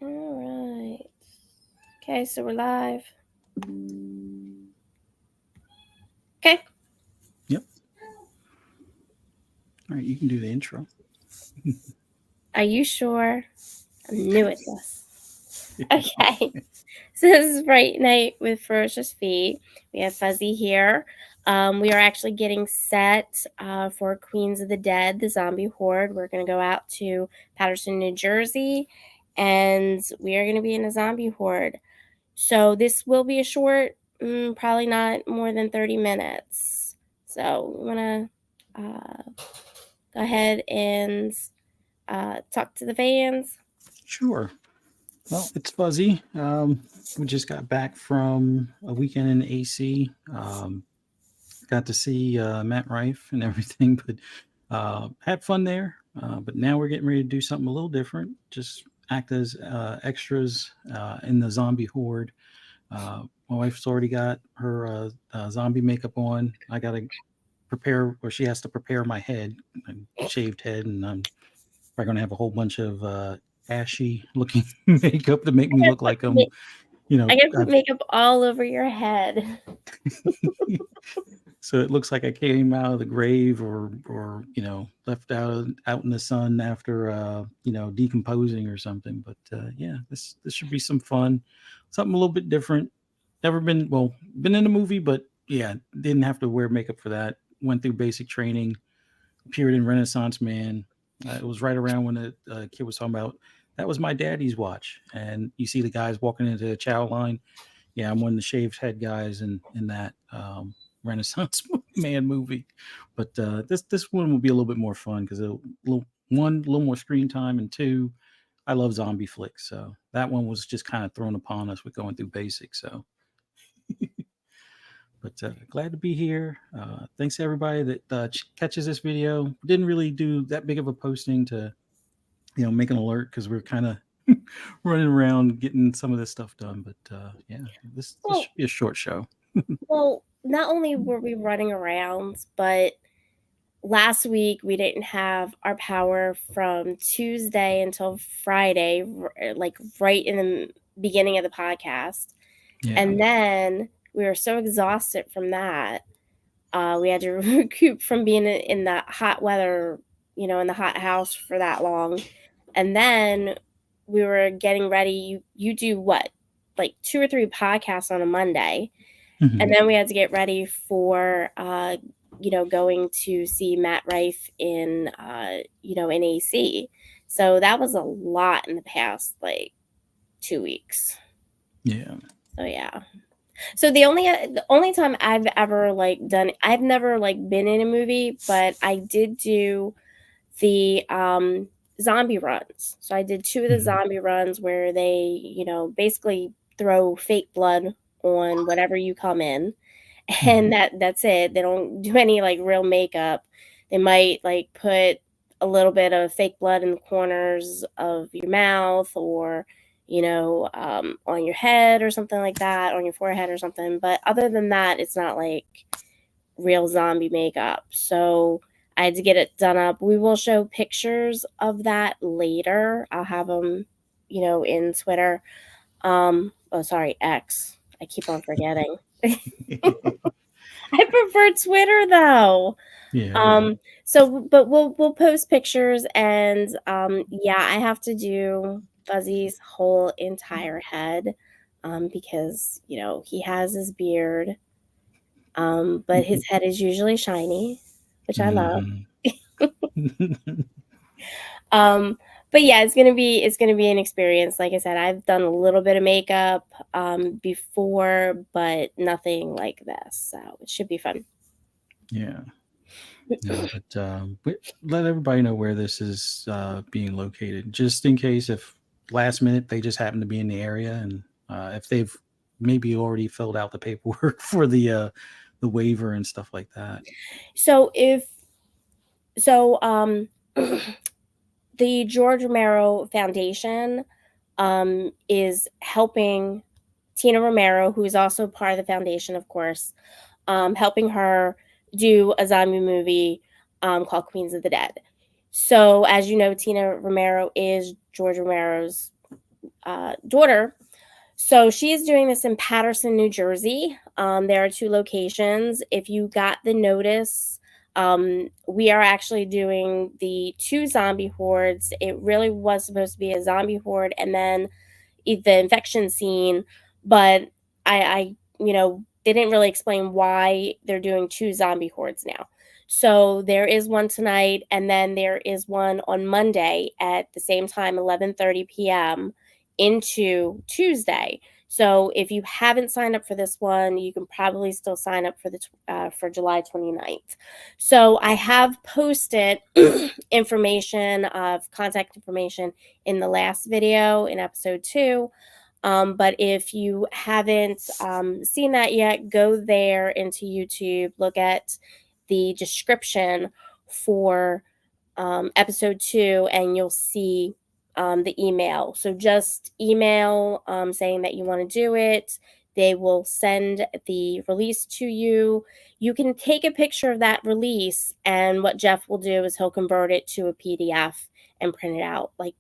All right. Okay, so we're live. Okay. Yep. All right, you can do the intro. Are you sure? I knew it was. Okay. So this is Fright Night with Ferocious. We have Fuzzy here. We are actually getting set for Queens of the Dead, the zombie horde. We're going to go out to Patterson, New Jersey, and we are going to be in a zombie horde. So this will be a short, probably not more than 30 minutes. So we want to go ahead and talk to the fans. Sure. Well, it's Fuzzy. We just got back from a weekend in AC. Got to see Matt Rife and everything, but had fun there. But now we're getting ready to do something a little different. Just act as extras in the zombie horde. My wife's already got her zombie makeup on. I got to prepare, or she has to prepare my head, shaved head, and I'm probably going to have a whole bunch of ashy looking makeup to make me look like I'm, I gotta put I've, makeup all over your head. so it looks like I came out of the grave or left out in the sun after decomposing or something. But yeah, this should be some fun, something a little bit different. Never been in a movie, but yeah, didn't have to wear makeup for that. Went through basic training, appeared in Renaissance Man. It was right around when the kid was talking about that was my daddy's watch, and you see the guys walking into the chow line. Yeah, I'm one of the shaved head guys in that Renaissance Man movie. But this one will be a little bit more fun because a little more screen time, and two, I love zombie flicks, so that one was just kind of thrown upon us with going through basics. So, but glad to be here. Thanks to everybody that catches this video. Didn't really do that big of a posting to make an alert because we're kind of running around getting some of this stuff done. But yeah, this Well, should be a short show. not only were we running around, but last week we didn't have our power from Tuesday until Friday, like right in the beginning of the podcast. Yeah. And then we were so exhausted from that. We had to recoup from being in the hot weather, in the hot house for that long. And then we were getting ready. You do what? Like 2 or 3 podcasts on a Monday. Mm-hmm. And then we had to get ready for going to see Matt Rife in AC. So that was a lot in the past like 2 weeks. Yeah. So yeah. So the only time I've ever I've never been in a movie, but I did do the zombie runs. So I did 2 of the Mm-hmm. zombie runs where they, basically throw fake blood on whatever you come in. Mm-hmm. And that's it. They don't do any real makeup. They might put a little bit of fake blood in the corners of your mouth or on your head or something like that, on your forehead or something. But other than that, it's not like real zombie makeup. So I had to get it done up. We will show pictures of that later. I'll have them, in Twitter. Oh, sorry, X. I keep on forgetting. I prefer Twitter though. Yeah. But we'll post pictures and yeah, I have to do Fuzzy's whole entire head because he has his beard, but his head is usually shiny, which I love. Mm-hmm. Um, but yeah, it's gonna be an experience. Like I said, I've done a little bit of makeup before, but nothing like this, so it should be fun. Yeah. No, but let everybody know where this is being located, just in case if last minute they just happen to be in the area, and if they've maybe already filled out the paperwork for the waiver and stuff like that. So if so, the George Romero Foundation is helping Tina Romero, who is also part of the foundation, of course, helping her do a zombie movie called Queens of the Dead. So, as you know, Tina Romero is George Romero's daughter. So she is doing this in Paterson, New Jersey. There are 2 locations. If you got the notice, we are actually doing the 2 zombie hordes. It really was supposed to be a zombie horde and then the infection scene, but I they didn't really explain why they're doing 2 zombie hordes now. So there is one tonight, and then there is one on Monday at the same time, 11:30 p.m. into Tuesday. So if you haven't signed up for this one, you can probably still sign up for the for July 29th. So I have posted information of contact information in the last video in episode 2. But if you haven't seen that yet, go there into YouTube, look at the description for episode 2, and you'll see the email. So just email saying that you want to do it. They will send the release to you. You can take a picture of that release, and what Jeff will do is he'll convert it to a PDF and print it out, like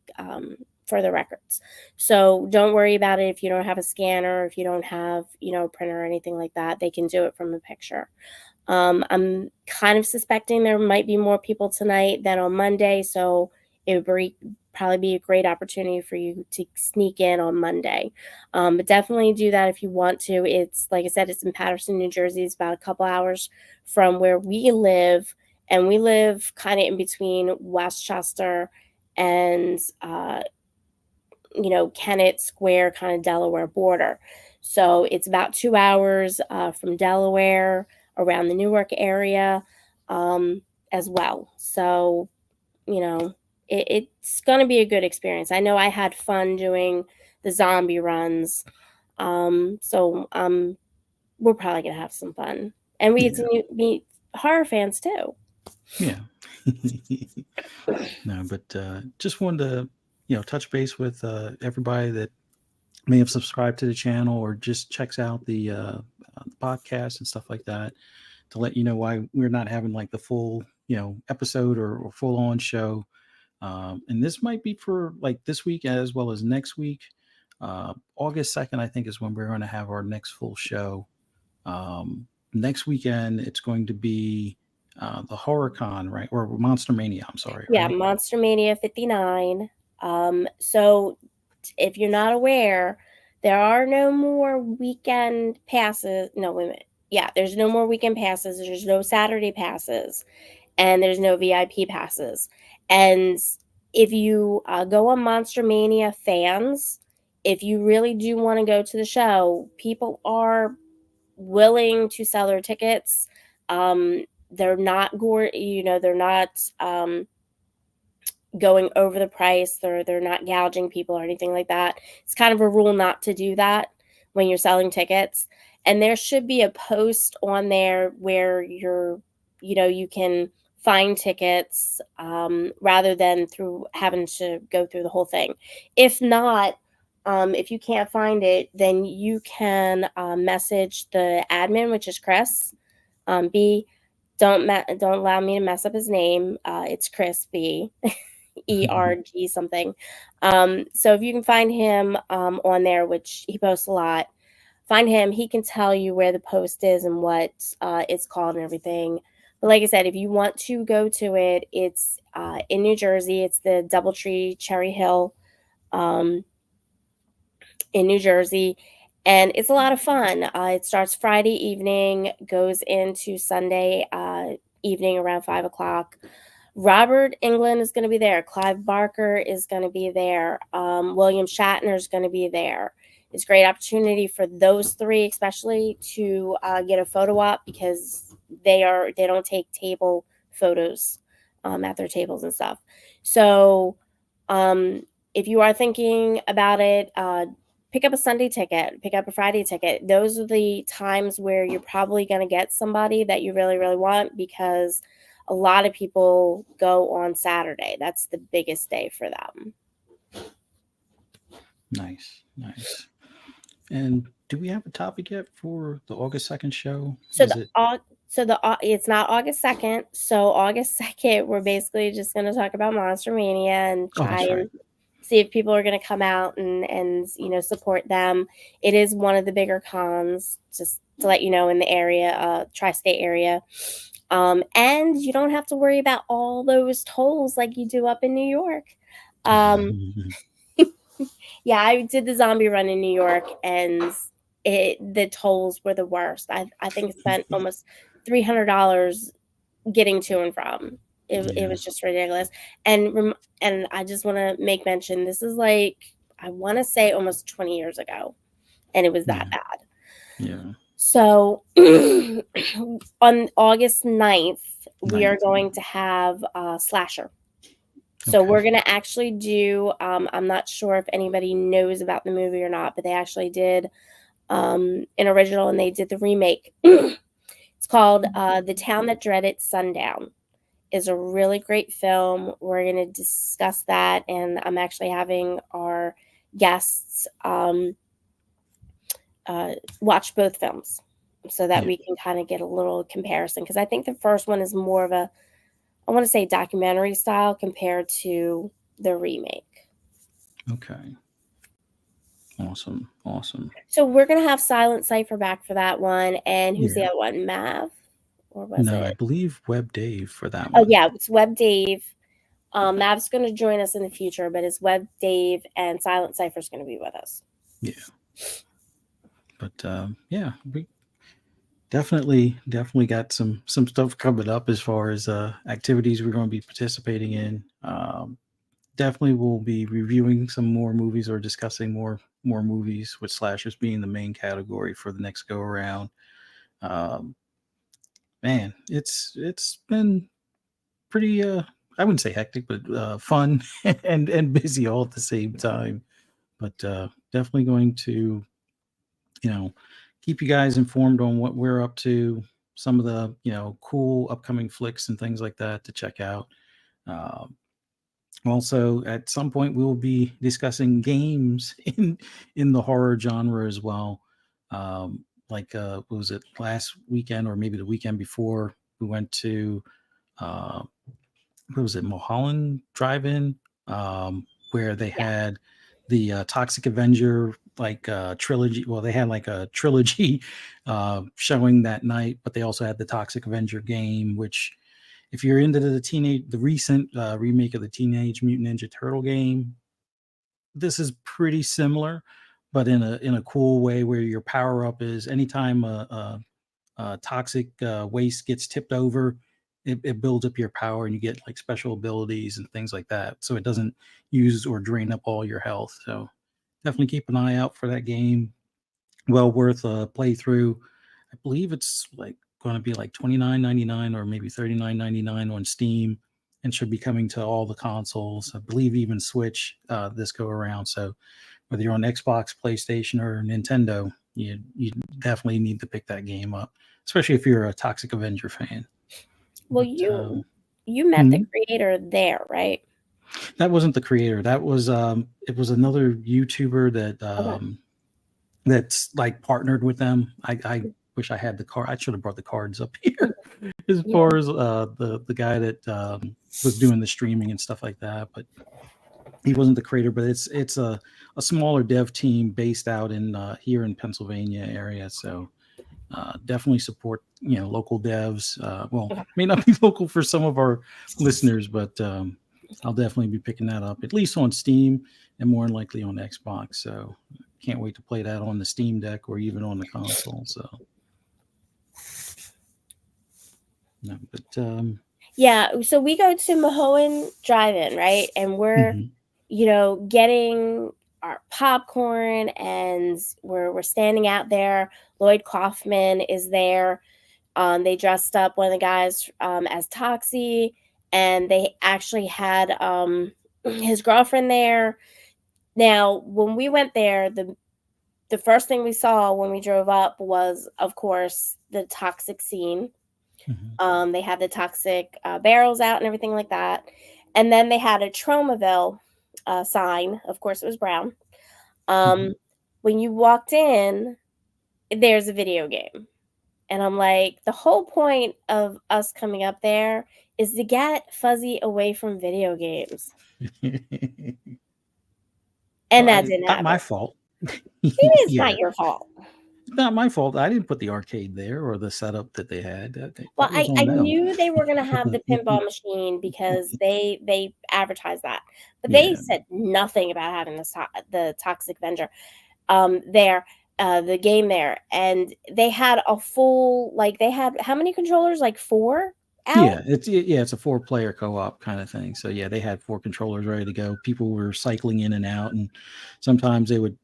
for the records. So don't worry about it if you don't have a scanner, if you don't have, a printer or anything like that. They can do it from a picture. I'm kind of suspecting there might be more people tonight than on Monday, so it would probably be a great opportunity for you to sneak in on Monday. But definitely do that if you want to. It's, like I said, it's in Paterson, New Jersey. It's about a couple hours from where we live, and we live kind of in between Westchester and Kennett Square, kind of Delaware border. So it's about 2 hours from Delaware, around the Newark area as well. So, it's going to be a good experience. I know I had fun doing the zombie runs. So we're probably going to have some fun. And we get to meet horror fans too. Yeah. No, but just wanted to, touch base with everybody that may have subscribed to the channel or just checks out the podcast and stuff like that, to let you know why we're not having like the full, episode or full on show. And this might be for like this week as well as next week. August 2nd, I think, is when we're going to have our next full show. Next weekend, it's going to be the HorrorCon, right? Or Monster Mania, I'm sorry. Yeah, right? Monster Mania 59. So if you're not aware, there are no more weekend passes. No, wait a minute. Yeah, there's no more weekend passes. There's no Saturday passes, and there's no VIP passes. And if you go on Monster Mania Fans, if you really do want to go to the show, people are willing to sell their tickets. They're not they're not going over the price. They're not gouging people or anything like that. It's kind of a rule not to do that when you're selling tickets. And there should be a post on there where you can find tickets rather than through having to go through the whole thing. If not, if you can't find it, then you can message the admin, which is Chris. B. Don't allow me to mess up his name. It's Chris B. ERG something. So if you can find him on there, which he posts a lot, find him. He can tell you where the post is and what it's called and everything. But like I said, if you want to go to it, it's in New Jersey. It's the Doubletree Cherry Hill in New Jersey. And it's a lot of fun. It starts Friday evening, goes into Sunday evening around 5 o'clock. Robert Englund is going to be there. Clive Barker is going to be there. William Shatner is going to be there. It's a great opportunity for those three, especially, to get a photo op, because they don't take table photos at their tables and stuff. So if you are thinking about it, pick up a Sunday ticket, pick up a Friday ticket. Those are the times where you're probably going to get somebody that you really, really want, because a lot of people go on Saturday. That's the biggest day for them. Nice. And do we have a topic yet for the August 2nd show? So it's not August 2nd. So August 2nd, we're basically just going to talk about Monster Mania and Oh, that's right. see if people are going to come out and support them. It is one of the bigger cons, just to let you know, in the area, tri-state area. And you don't have to worry about all those tolls like you do up in New York. Um, yeah, I did the zombie run in New York, and the tolls were the worst. I think I spent almost $300 getting to and from. It Yeah. was just ridiculous. And I just want to make mention, this is like, I want to say almost 20 years ago, and it was that Yeah. bad. Yeah. So on August 9th, we are 9th. going to have Slasher. So Okay. we're going to actually do, I'm not sure if anybody knows about the movie or not, but they actually did an original, and they did the remake. It's called The Town That Dreaded Sundown. Is a really great film. We're going to discuss that, and I'm actually having our guests watch both films so that Yeah. we can kind of get a little comparison, because I think the first one is more of a, I want to say, documentary style compared to the remake. Okay. Awesome. Awesome. So we're gonna have Silent Cipher back for that one, and who's the Yeah. other one? Mav, or was No, I it? believe Web Dave for that Oh one. yeah, it's Web Dave. Mav's gonna join us in the future, but it's Web Dave and Silent Cipher's gonna be with us. Yeah. But yeah, we definitely got some stuff coming up as far as activities we're going to be participating in. Definitely we'll be reviewing some more movies or discussing more movies, with slashers being the main category for the next go around. Um, man, it's been pretty I wouldn't say hectic, but fun and busy all at the same time. But definitely going to, keep you guys informed on what we're up to, some of the, cool upcoming flicks and things like that to check out. Um, Also, at some point, we'll be discussing games in the horror genre as well. Like, what was it, last weekend or maybe the weekend before? We went to uh, what was it, Mulholland Drive-In, where they Yeah. had the Toxic Avenger like trilogy. Well, they had like a trilogy showing that night, but they also had the Toxic Avenger game, which, if you're into the recent remake of the Teenage Mutant Ninja Turtle game, this is pretty similar, but in a cool way, where your power up is anytime toxic waste gets tipped over, it builds up your power, and you get like special abilities and things like that. So it doesn't use or drain up all your health. So definitely keep an eye out for that game. Well worth a playthrough. I believe it's like going to be like 29.99 or maybe 39.99 on Steam, and should be coming to all the consoles. I believe even Switch this go around. So whether you're on Xbox, PlayStation, or Nintendo, you definitely need to pick that game up, especially if you're a Toxic Avenger fan. Well, But you met the mhm. creator there, right? That wasn't the creator. That was it was another YouTuber that Okay. that's like partnered with them. I wish I had the card. I should have brought the cards up here as Yeah. far as the guy that was doing the streaming and stuff like that. But he wasn't the creator. But it's a smaller dev team based out in here in Pennsylvania area. So definitely support local devs. Well, Okay. may not be local for some of our listeners, but I'll definitely be picking that up at least on Steam and more than likely on Xbox. So can't wait to play that on the Steam Deck or even on the console. So no, but Yeah. So we go to Mahoan Drive-In, right? And we're, mhm, getting our popcorn, and we're standing out there. Lloyd Kaufman is there. They dressed up one of the guys as Toxie, and they actually had his girlfriend there. Now, when we went there, the first thing we saw when we drove up was, of course, the toxic scene. mhm, They had the toxic barrels out and everything like that, and then they had a Tromaville sign. Of course, it was brown. mhm. Um, when you walked in, there's a video game. And I'm like, the whole point of us coming up there is to get Fuzzy away from video games. And Well, that didn't not my happen. fault. Maybe it's not Yeah, your fault. not my fault. I didn't put the arcade there or the setup that they had. Well, That was I on them. knew they were gonna have the pinball machine because they advertised that, but they Yeah, said nothing about having the Toxic Avenger, there, the game there, and they had a full like, they had how many controllers? Like 4 out? it's a four-player co-op kind of thing. So yeah, they had four controllers ready to go. People were cycling in and out, and sometimes they would,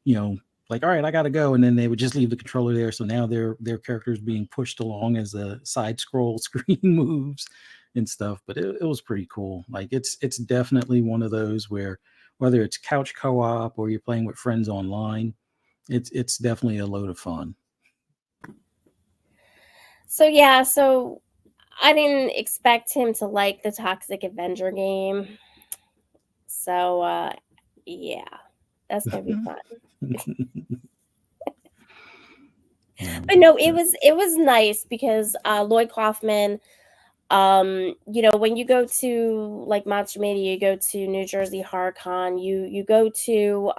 like, all right, I got to go, and then they would just leave the controller there. So now their characters being pushed along as the side scroll screen moves and stuff. But it was pretty cool. Like it's definitely one of those where whether it's couch co-op or you're playing with friends online, it's definitely a load of fun. So, yeah, so I didn't expect him to like the Toxic Avenger game. So, yeah, that's gonna be fun. Yeah, But no, it was nice because Lloyd Kaufman, when you go to like Monster Mania, you go to New Jersey Horror Con, you go to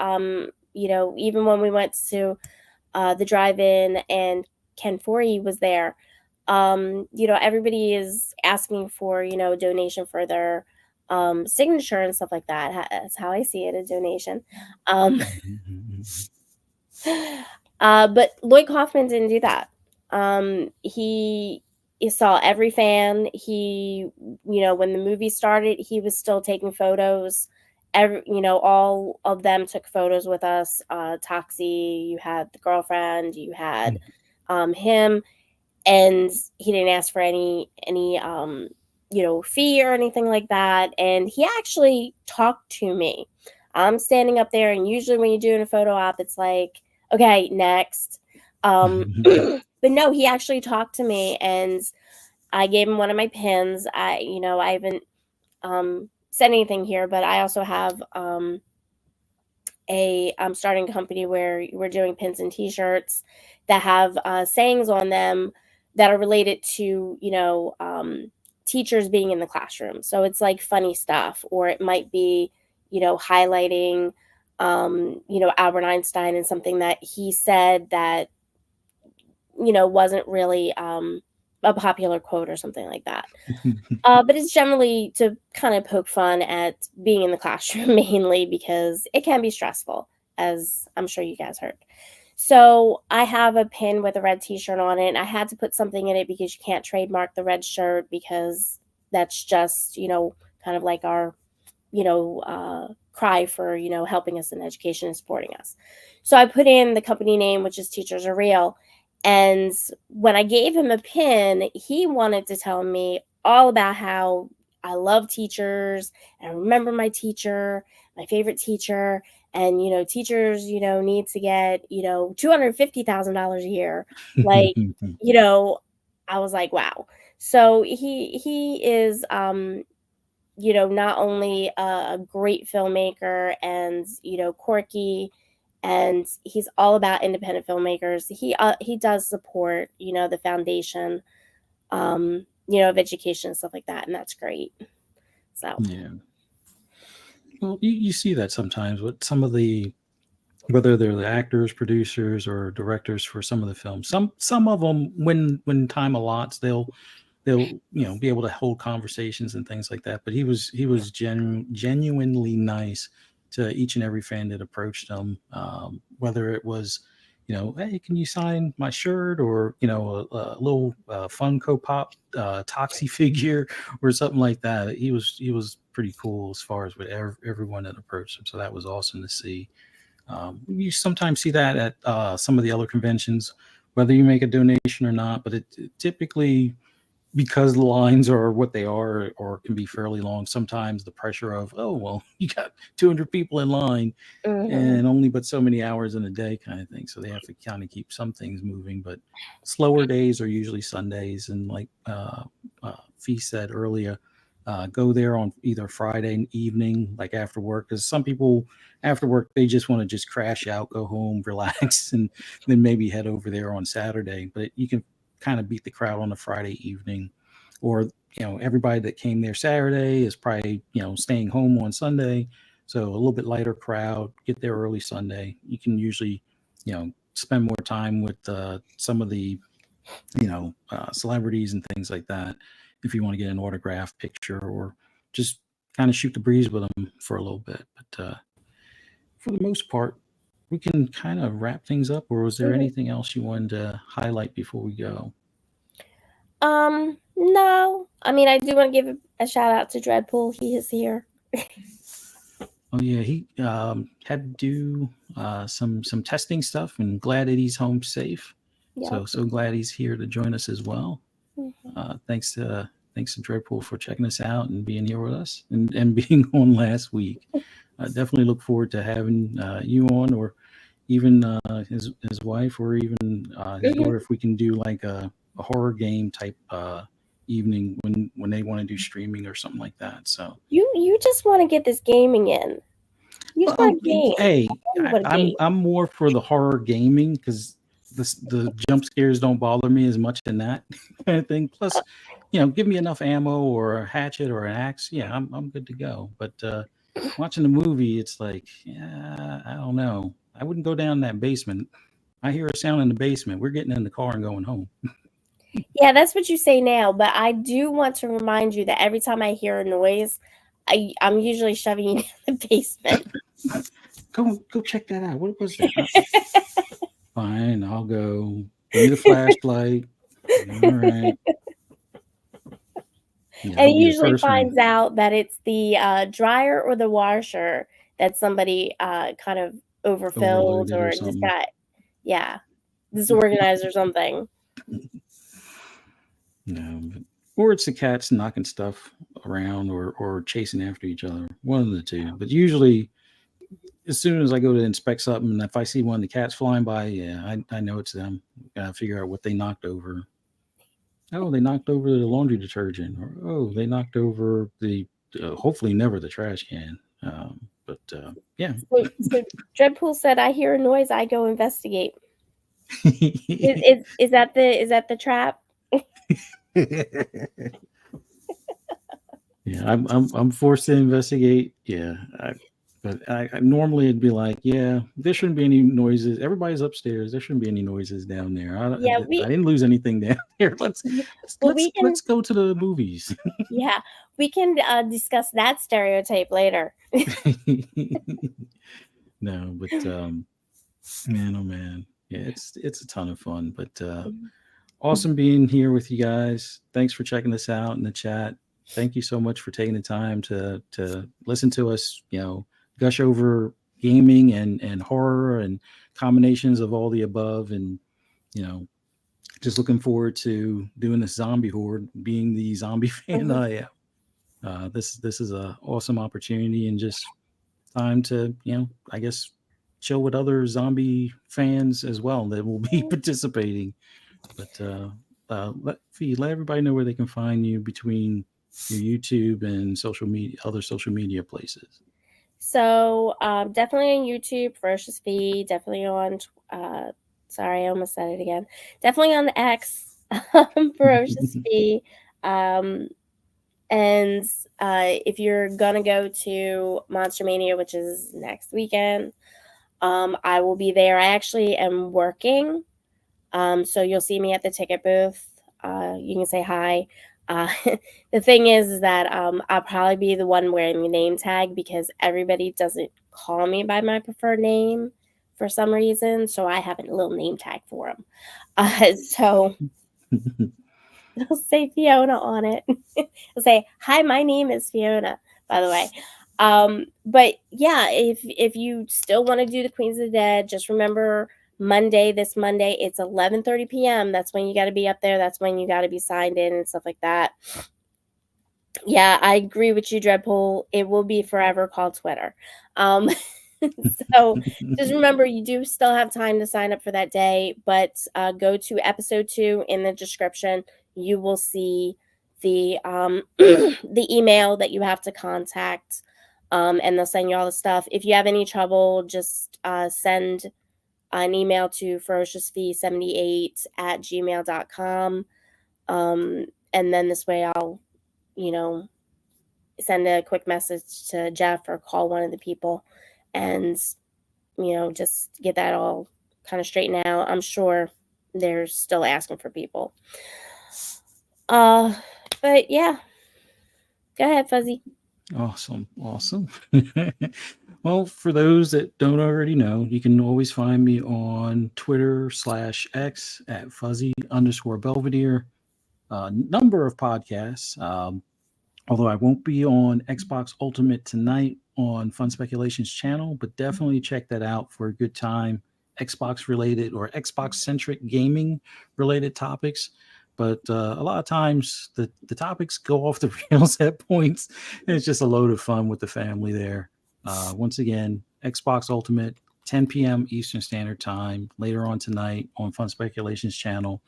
even when we went to the drive-in and Ken Foree was there. Everybody is asking for donation for their signature and stuff like that. That's how I see it, a donation. Um, but Lloyd Kaufman didn't do that. He saw every fan. When the movie started, he was still taking photos. All of them took photos with us. Toxie, you had the girlfriend, you had him, and he didn't ask for any fee or anything like that. And he actually talked to me. I'm standing up there, and usually when you're doing a photo op, it's like, okay, next. But no, he actually talked to me, and I gave him one of my pins. I haven't said anything here, but I also have a starting a company where we're doing pins and T-shirts that have sayings on them that are related to teachers being in the classroom. So it's like funny stuff, or it might be highlighting Albert Einstein and something that he said that wasn't really a popular quote or something like that. But it's generally to kind of poke fun at being in the classroom mainly because it can be stressful, as I'm sure you guys heard. So I have a pin with a red t-shirt on it. And I had to put something in it because you can't trademark the red shirt because that's just, kind of like our cry for helping us in education and supporting us. So I put in the company name, which is Teachers Are Real. And when I gave him a pin, he wanted to tell me all about how I love teachers and I remember my teacher, my favorite teacher, and teachers need to get $250,000 a year. Like, you know, I was like, wow. So he is not only a great filmmaker and quirky, and he's all about independent filmmakers. He does support the foundation of education and stuff like that, and that's great. So yeah. Well, you see that sometimes with some of the, whether they're the actors, producers, or directors for some of the films. Some of them, when time allots, they'll be able to hold conversations and things like that. But he was genuinely nice to each and every fan that approached him, whether it was, hey, can you sign my shirt, or a little Funko Pop Toxie figure or something like that. He was pretty cool as far as with everyone that approached him. So that was awesome to see. You sometimes see that at some of the other conventions, whether you make a donation or not. But it typically, because the lines are what they are or can be fairly long, sometimes the pressure of, oh well, you got 200 people in line mhm. and only but so many hours in a day, kind of thing. So they have to kind of keep some things moving. But slower days are usually Sundays, and like Fee said earlier, go there on either Friday evening, like after work, because some people after work they just want to just crash out, go home, relax, and then maybe head over there on Saturday. But you can kind of beat the crowd on a Friday evening, or everybody that came there Saturday is probably staying home on Sunday. So a little bit lighter crowd. Get there early Sunday. You can usually, spend more time with some of the celebrities and things like that if you want to get an autograph picture or just kind of shoot the breeze with them for a little bit. But for the most part, we can kind of wrap things up. Or was there Mhm. anything else you wanted to highlight before we go? No. I mean, I do want to give a shout out to Dreadpool. He is here. Oh yeah, he had to do some testing stuff, and glad that he's home safe. Yep. So glad he's here to join us as well. Mhm. Thanks to Dreadpool for checking us out and being here with us and being on last week. I definitely look forward to having you on, or even his wife, or even his Mhm. daughter, if we can do like a horror game type evening when they want to do streaming or something like that. So You just want to get this gaming in. You just want to game. Hey, You want to game. I'm more for the horror gaming because the jump scares don't bother me as much in that kind of thing. Plus, give me enough ammo or a hatchet or an axe. Yeah, I'm good to go. But watching the movie, it's like, yeah, I don't know. I wouldn't go down that basement. I hear a sound in the basement. We're getting in the car and going home. Yeah, that's what you say now, but I do want to remind you that every time I hear a noise, I'm usually shoving you in the basement. Go check that out. What was that? Fine, I'll go. Give me the flashlight. All right. Yeah, And I'll he be the usually first one. finds out that it's the dryer or the washer that somebody kind of overfilled Overloaded or or just something. got, yeah, disorganized or something. No, or it's the cats knocking stuff around or chasing after each other. One of the two. But usually, as soon as I go to inspect something, and if I see one of the cats flying by, yeah, I know it's them. Gotta figure out what they knocked over. Oh, they knocked over the laundry detergent, or oh, they knocked over the hopefully never the trash can. But yeah. So Dreadpool said, "I hear a noise. I go investigate." Is that the trap? Yeah, I'm forced to investigate. Yeah, but I normally it'd be like, yeah, there shouldn't be any noises. Everybody's upstairs. There shouldn't be any noises down there. Yeah, I didn't lose anything down there. well, we can. Let's go to the movies. Yeah, we can discuss that stereotype later. No, but man, oh man, yeah, it's a ton of fun. But awesome being here with you guys. Thanks for checking this out in the chat. Thank you so much for taking the time to listen to us, gush over gaming and horror and combinations of all the above. And, you know, just looking forward to doing this zombie horde, being the zombie fan that Mhm. I am. This is a awesome opportunity and just time to, I guess chill with other zombie fans as well that will be participating. But let everybody know where they can find you between your YouTube and social media, other social media places. So definitely on YouTube, Ferocious V. Definitely on. Sorry, I almost said it again. Definitely on the X, Ferocious V. Um, and if you're gonna go to Monster Mania, which is next weekend, I will be there. I actually am working. So you'll see me at the ticket booth. You can say hi. Uh, the thing is that I'll probably be the one wearing the name tag because everybody doesn't call me by my preferred name for some reason. So I have a little name tag for them. So it'll say Fiona on it. It'll say, "Hi, my name is Fiona." By the way, but yeah, if you still want to do the Queens of the Dead, just remember this Monday, it's 11:30 p.m. That's when you got to be up there. That's when you got to be signed in and stuff like that. Yeah, I agree with you, Dreadpool. It will be forever called Twitter. Um, so just remember, you do still have time to sign up for that day, but go to episode 2 in the description. You will see the the email that you have to contact, and they'll send you all the stuff. If you have any trouble, just send an email to ferociousv78 at gmail.com. And then this way I'll, you know, send a quick message to Jeff or call one of the people and, just get that all kind of straightened out. I'm sure they're still asking for people. Uh, but yeah, go ahead, Fuzzy. Awesome. Awesome. Well, for those that don't already know, you can always find me on Twitter/X at fuzzy_Belvedere. Number of podcasts. Although I won't be on Xbox Ultimate tonight on Fun Speculations channel, but definitely check that out for a good time. Xbox related or Xbox centric gaming related topics. But a lot of times the topics go off the rails at points. And it's just a load of fun with the family there. Once again, Xbox Ultimate, 10 p.m. Eastern Standard Time, later on tonight on Fun Speculations channel.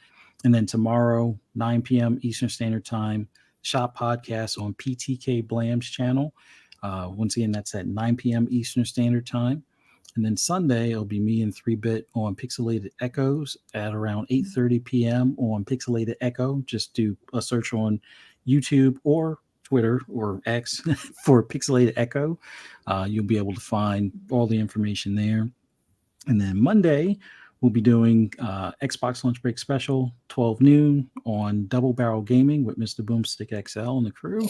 And then tomorrow, 9 p.m. Eastern Standard Time, Shop Podcast on PTK Blam's channel. Once again, that's at 9 p.m. Eastern Standard Time. And then Sunday, it'll be me and 3-Bit on Pixelated Echoes at around 8:30 p.m. on Pixelated Echo. Just do a search on YouTube or Twitter or X for Pixelated Echo. You'll be able to find all the information there. And then Monday, we'll be doing Xbox Lunch Break Special, 12 noon on Double Barrel Gaming with Mr. Boomstick XL and the crew.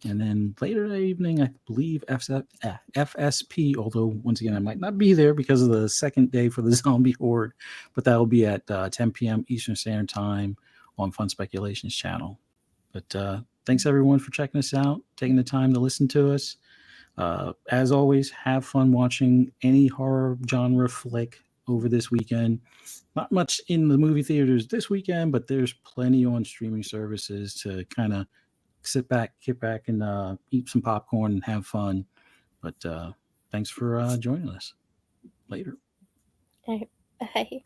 And then later that evening, I believe FSP, although once again, I might not be there because of the second day for the Zombie Horde, but that will be at 10 p.m. Eastern Standard Time on Fun Speculations channel. But thanks everyone for checking us out, taking the time to listen to us. As always, have fun watching any horror genre flick over this weekend. Not much in the movie theaters this weekend, but there's plenty on streaming services to kind of sit back, kick back, and eat some popcorn and have fun. But thanks for joining us. Later. All right, bye.